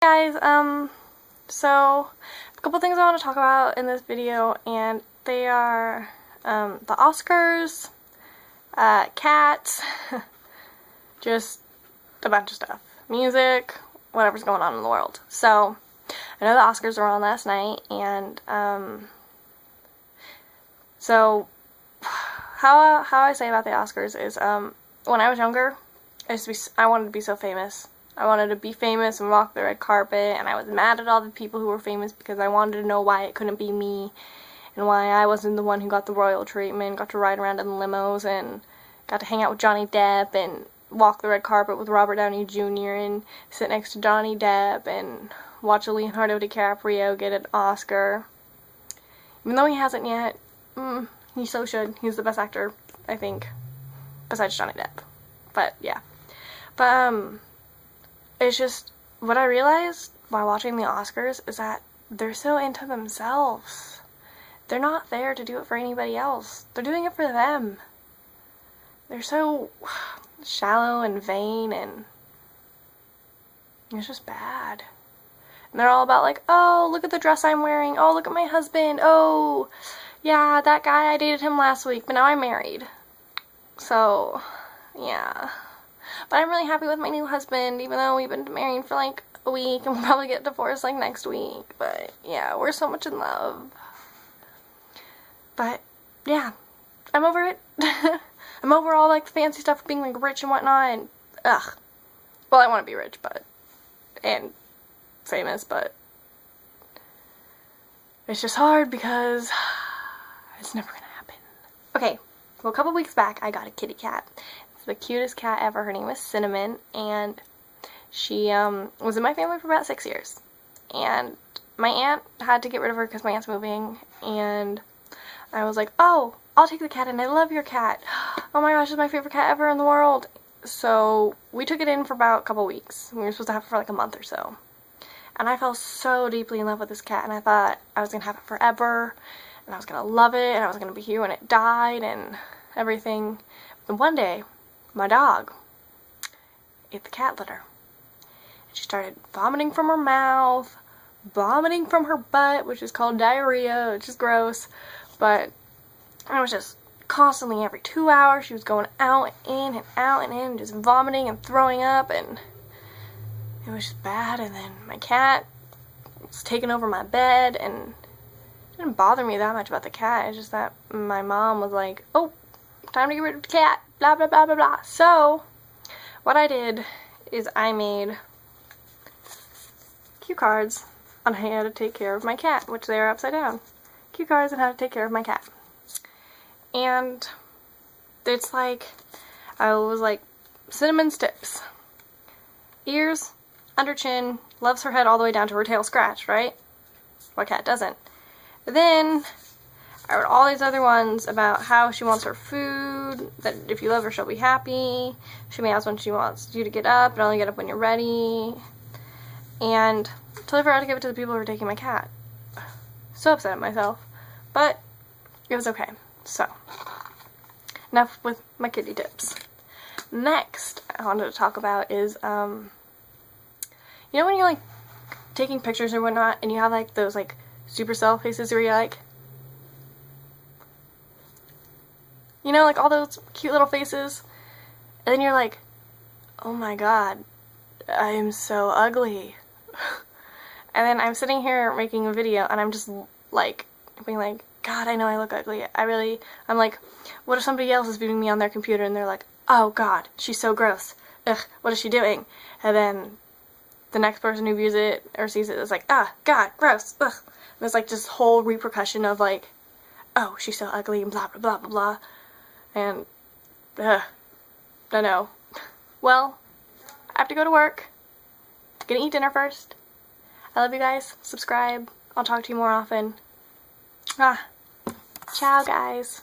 Guys, so a couple things I want to talk about in this video, and they are the Oscars, cats, just a bunch of stuff, music, whatever's going on in the world. So I know the Oscars were on last night, and so how I say about the Oscars is when I was younger, I wanted to be so famous. I wanted to be famous and walk the red carpet, and I was mad at all the people who were famous because I wanted to know why it couldn't be me and why I wasn't the one who got the royal treatment, got to ride around in limos and got to hang out with Johnny Depp and walk the red carpet with Robert Downey Jr. and sit next to Johnny Depp and watch Leonardo DiCaprio get an Oscar. Even though he hasn't yet, he so should. He's the best actor, I think, besides Johnny Depp. But yeah. But it's just, what I realized while watching the Oscars is that they're so into themselves. They're not there to do it for anybody else. They're doing it for them. They're so shallow and vain, and it's just bad. And they're all about like, oh, look at the dress I'm wearing. Oh, look at my husband. Oh, yeah, that guy, I dated him last week, but now I'm married. So, yeah. But I'm really happy with my new husband, even though we've been married for like a week and we'll probably get divorced like next week. But yeah, we're so much in love. But yeah, I'm over it. I'm over all like the fancy stuff of being like rich and whatnot, and ugh. Well, I want to be rich, and famous, but it's just hard because it's never gonna happen. Okay, well, a couple weeks back I got a kitty cat. The cutest cat ever. Her name is Cinnamon, and she was in my family for about 6 years, and my aunt had to get rid of her because my aunt's moving, and I was like, oh, I'll take the cat, and I love your cat. Oh my gosh, it's my favorite cat ever in the world. So we took it in for about a couple weeks. We were supposed to have it for like a month or so, and I fell so deeply in love with this cat, and I thought I was gonna have it forever, and I was gonna love it, and I was gonna be here when it died and everything. And one day my dog ate the cat litter. And she started vomiting from her mouth, vomiting from her butt, which is called diarrhea, which is gross. But it was just constantly every 2 hours. She was going out and in and out and in, just vomiting and throwing up, and it was just bad. And then my cat was taking over my bed, and it didn't bother me that much about the cat. It's just that my mom was like, oh, time to get rid of the cat, blah blah blah blah blah. So what I did is I made cue cards on how to take care of my cat, which they are upside down. Cue cards on how to take care of my cat. And it's like, I was like, Cinnamon's tips. Ears, under chin, loves her head all the way down to her tail scratched, right? What cat doesn't? Then I wrote all these other ones about how she wants her food, that if you love her, she'll be happy. She may ask when she wants you to get up, and only get up when you're ready. And totally forgot to give it to the people who were taking my cat. So upset at myself. But it was okay. So, enough with my kitty tips. Next I wanted to talk about is, you know when you're like taking pictures or whatnot, and you have like those like super self faces where you're like, you know, like all those cute little faces, and then you're like, oh my god, I am so ugly. And then I'm sitting here making a video, and I'm just like, being like, god, I know I look ugly. I'm like, what if somebody else is viewing me on their computer, and they're like, oh god, she's so gross. Ugh, what is she doing? And then the next person who views it or sees it is like, ah, god, gross, ugh. And there's like this whole repercussion of like, oh, she's so ugly, and blah blah blah blah blah. And, I know. Well, I have to go to work. Gonna eat dinner first. I love you guys. Subscribe. I'll talk to you more often. Ciao, guys.